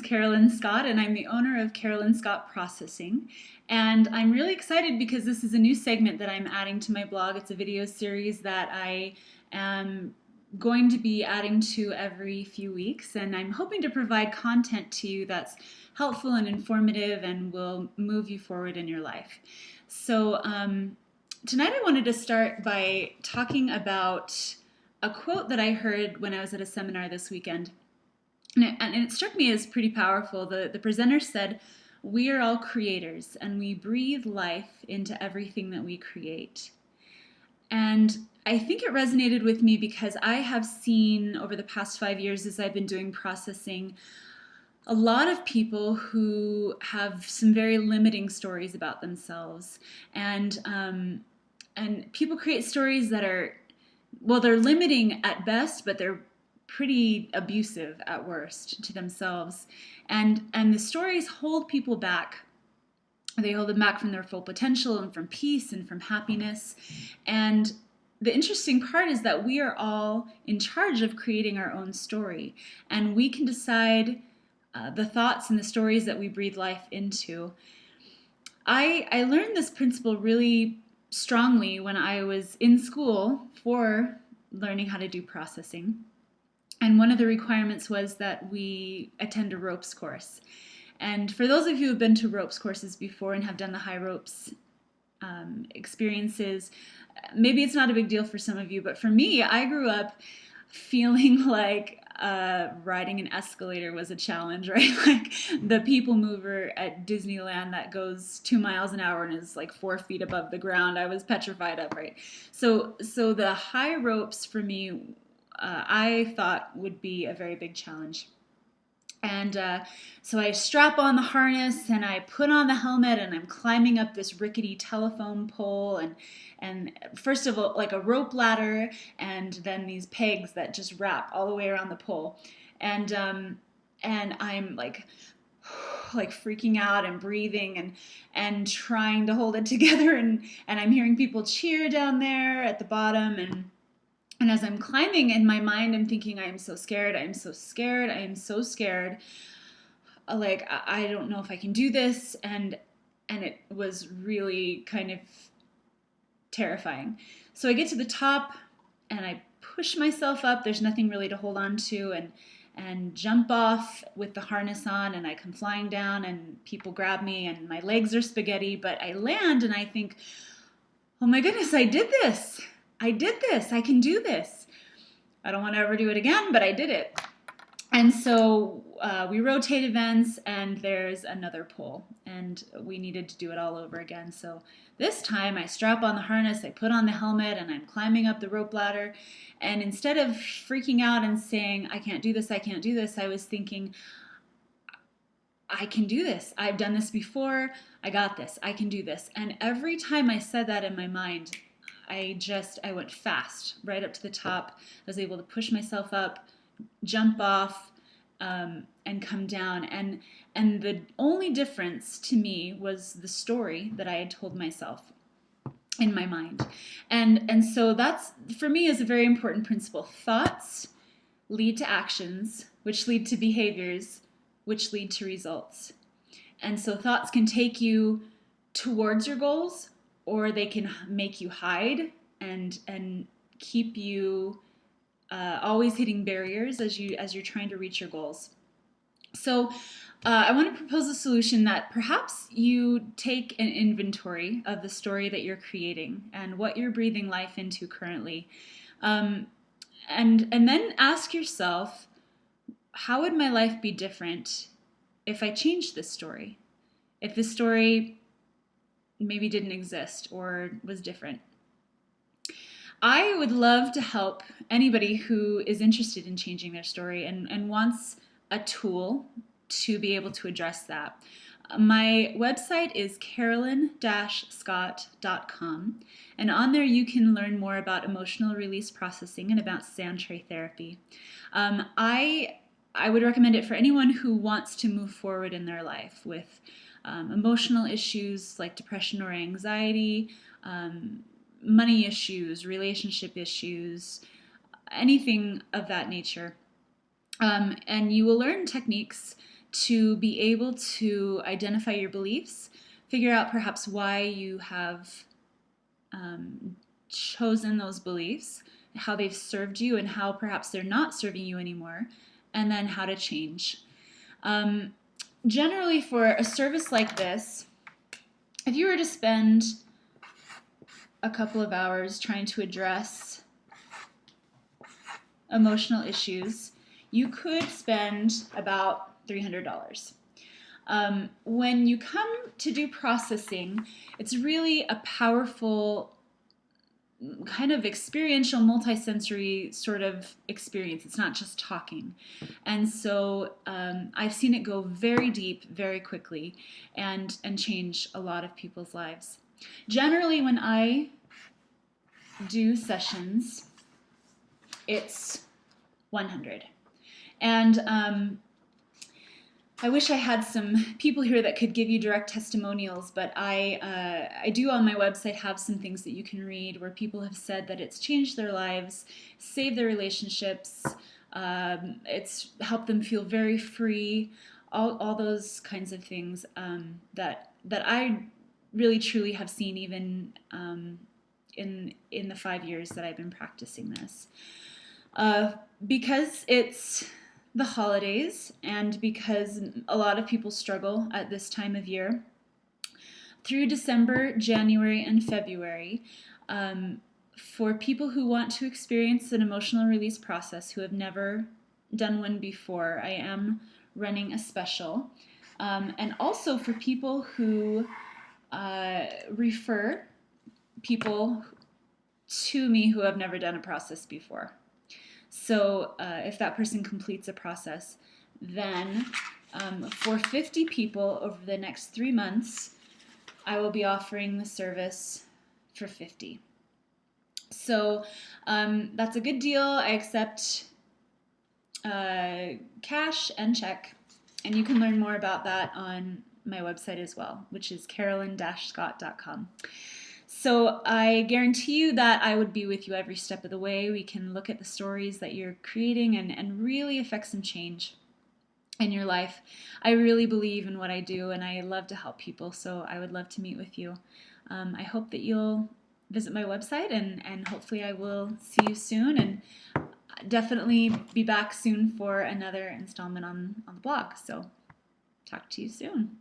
Carolyn Scott, and I'm the owner of Carolyn Scott Processing. And I'm really excited because this is a new segment that I'm adding to my blog. It's a video series that I am going to be adding to every few weeks, and I'm hoping to provide content to you that's helpful and informative and will move you forward in your life. So tonight I wanted to start by talking about a quote that I heard when I was at a seminar this weekend. And it struck me as pretty powerful. The presenter said, "We are all creators and we breathe life into everything that we create." And I think it resonated with me because I have seen over the past 5 years as I've been doing processing a lot of people who have some very limiting stories about themselves. And people create stories that are, well, they're limiting at best, but they're pretty abusive at worst to themselves. And the stories hold people back. They hold them back from their full potential and from peace and from happiness. And the interesting part is that we are all in charge of creating our own story. And we can decide the thoughts and the stories that we breathe life into. I learned this principle really strongly when I was in school for learning how to do processing. And one of the requirements was that we attend a ropes course. And for those of you who have been to ropes courses before and have done the high ropes experiences, maybe it's not a big deal for some of you, but for me, I grew up feeling like riding an escalator was a challenge, right? Like the people mover at Disneyland that goes 2 miles an hour and is like 4 feet above the ground. I was petrified of, right? So the high ropes for me, I thought would be a very big challenge. And so I strap on the harness and I put on the helmet and I'm climbing up this rickety telephone pole and first of all, like a rope ladder, and then these pegs that just wrap all the way around the pole. And I'm like freaking out and breathing and trying to hold it together, and I'm hearing people cheer down there at the bottom, and as I'm climbing in my mind, I'm thinking, I am so scared, I am so scared, I am so scared. Like, I don't know if I can do this. And it was really kind of terrifying. So I get to the top and I push myself up. There's nothing really to hold on to, and jump off with the harness on, and I come flying down and people grab me and my legs are spaghetti, but I land and I think, oh my goodness, I did this. I did this. I can do this. I don't want to ever do it again, but I did it. And so we rotate events, and there's another pole, and we needed to do it all over again. So this time I strap on the harness, I put on the helmet, and I'm climbing up the rope ladder. And instead of freaking out and saying, I can't do this, I can't do this, I was thinking, I can do this. I've done this before. I got this. I can do this. And every time I said that in my mind, I went fast right up to the top. I was able to push myself up, jump off, and come down. And the only difference to me was the story that I had told myself in my mind. And so that's, for me, is a very important principle. Thoughts lead to actions, which lead to behaviors, which lead to results. And so thoughts can take you towards your goals, or they can make you hide and keep you always hitting barriers as you're trying to reach your goals. So I want to propose a solution that perhaps you take an inventory of the story that you're creating and what you're breathing life into currently, and then ask yourself, how would my life be different if I changed this story? If this story maybe didn't exist or was different. I would love to help anybody who is interested in changing their story and wants a tool to be able to address that. My website is carolyn-scott.com, and on there you can learn more about emotional release processing and about sand tray therapy. I would recommend it for anyone who wants to move forward in their life with emotional issues like depression or anxiety, money issues, relationship issues, anything of that nature. And you will learn techniques to be able to identify your beliefs, figure out perhaps why you have chosen those beliefs, how they've served you, and how perhaps they're not serving you anymore, and then how to change. Generally, for a service like this, if you were to spend a couple of hours trying to address emotional issues, you could spend about $300. When you come to do processing, it's really a powerful kind of experiential, multisensory sort of experience. It's not just talking. And so I've seen it go very deep, very quickly, and change a lot of people's lives. Generally, when I do sessions, it's 100. And I wish I had some people here that could give you direct testimonials, but I do on my website have some things that you can read where people have said that it's changed their lives, saved their relationships, it's helped them feel very free, all those kinds of things that I really truly have seen even in the 5 years that I've been practicing this. Because it's the holidays, and because a lot of people struggle at this time of year, through December, January, and February, for people who want to experience an emotional release process, who have never done one before, I am running a special. And also for people who refer people to me who have never done a process before. So if that person completes a process, then for 50 people over the next 3 months, I will be offering the service for 50. So that's a good deal. I accept cash and check, and you can learn more about that on my website as well, which is carolyn-scott.com. So I guarantee you that I would be with you every step of the way. We can look at the stories that you're creating and really affect some change in your life. I really believe in what I do, and I love to help people, so I would love to meet with you. I hope that you'll visit my website, and hopefully I will see you soon, and definitely be back soon for another installment on the blog. So talk to you soon.